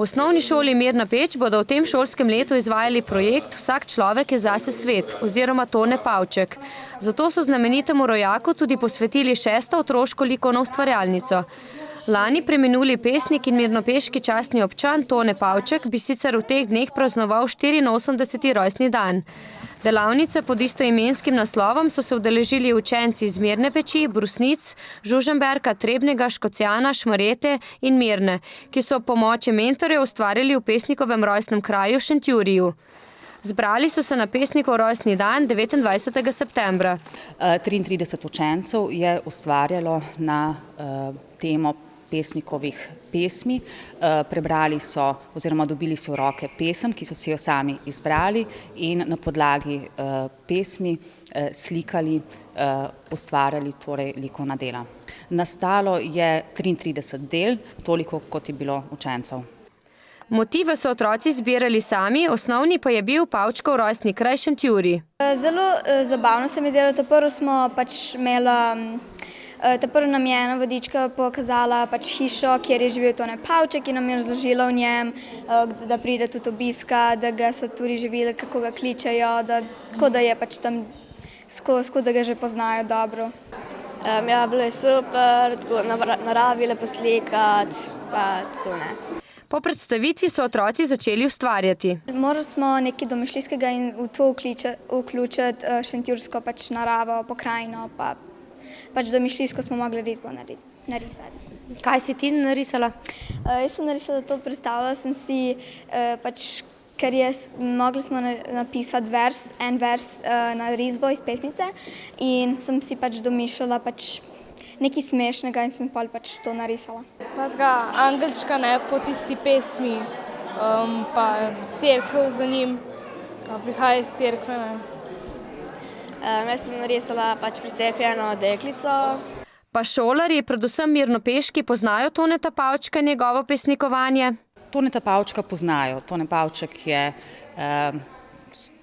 V osnovni šoli Mirna Peč bodo v tem šolskem letu izvajali projekt Vsak človek je zase svet oziroma Tone Pavček. Zato so znamenitemu rojaku tudi posvetili 6. otroško likovno ustvarjalnico. Lani preminuli pesnik in mirnopeški častni občan Tone Pavček bi sicer v teh dneh praznoval 84. rojstni dan. Delavnice pod istoimenskim naslovom so se udeležili učenci iz Mirne Peči, Brusnic, Žužemberka, Trebnjega, Škocjana, Šmarjete in Mirne, ki so ob pomoči mentorjev ustvarjali v pesnikovem rojstnem kraju Šentjuriju. Zbrali so se na pesnikov rojstni dan 29. septembra. 33 učencev je ustvarjalo na temo pesnikovih pesmi. Prebrali so oziroma dobili so v roke pesem, ki so si jo sami izbrali in na podlagi pesmi slikali, ustvarjali torej likovna dela. Nastalo je 33 del, toliko kot je bilo učencev. Motive so otroci zbirali sami, osnovni pa je bil Pavčkov rojstni kraj Šentjurij. Zelo zabavno se mi delo, prvo smo imeli prvo nam je ena vodička pokazala hišo, kjer je živel Tone Pavček in nam je razložila o njem, da pride tudi obiska, da ga so tudi živeli, kako ga kličejo, tako da je tam skozi, da ga že poznajo dobro. Ja, bilo je super, naravi lepo slikati, pa tako ne. Po predstavitvi so otroci začeli ustvarjati. Morali smo nekaj domišljijskega in v to vključiti šentjursko naravo, pokrajino, pa domišljijsko smo mogli risbo narisati. Kaj si ti narisala? Jaz sem narisala to, predstavljala sem si, ker mogli smo napisati en vers na risbo iz pesmice in sem si domišljala nekaj smešnega in sem to narisala. Tazga angelčka po tisti pesmi, pa cerkev za njim, ko prihaja iz cerkve. Jaz sem narisala pri cerkvi eno deklico. Pa šolarji, predvsem mirnopeški, poznajo Toneta Pavčka in njegovo pesnikovanje? Toneta Pavčka poznajo. Tone Pavček je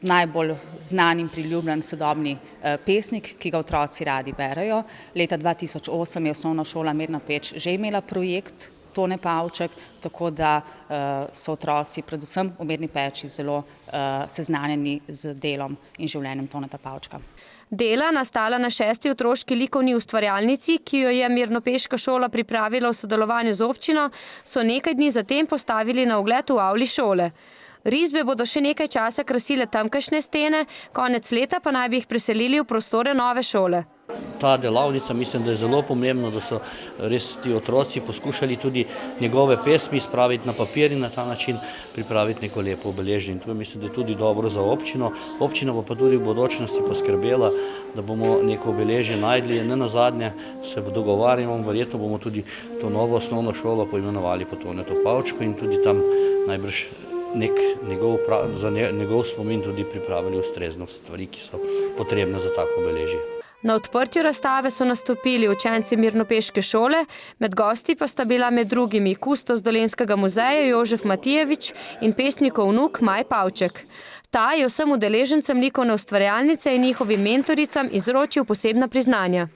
najbolj znan in priljubljen sodobni pesnik, ki ga otroci radi berejo. Leta 2008 je osnovna šola Mirna Peč že imela projekt Tone Pavček, tako da so otroci predvsem v Mirni Peči zelo seznanjeni z delom in življenjem Toneta Pavčka. Dela, nastala na 6. otroški likovni ustvarjalnici, ki jo je mirnopeška šola pripravila v sodelovanju z občino, so nekaj dni zatem postavili na ogled v avli šole. Risbe bodo še nekaj časa krasile tamkajšnje stene, konec leta pa naj bi jih preselili v prostore nove šole. Ta delavnica, mislim, da je zelo pomembno, da so res ti otroci poskušali tudi njegove pesmi spraviti na papir in na ta način pripraviti neko lepo obeležje. In to mislim, da je tudi dobro za občino. Občina pa tudi v bodočnosti poskrbela, da bomo neko obeležje najdli. Ne nazadnje se dogovarjamo, verjetno bomo tudi to novo osnovno šolo poimenovali po Tonetu Pavčku in tudi tam najbrž za njegov spomin tudi pripravili ustrezno stvari, ki so potrebne za tako obeležje. Na odprtju razstave so nastopili učenci mirnopeške šole, med gosti pa sta bila med drugimi kustos Dolenjskega muzeja Jožef Matijevič in pesnikov vnuk Maj Pavček. Ta je vsem udeležencem likovne ustvarjalnice in njihovim mentoricam izročil posebna priznanja.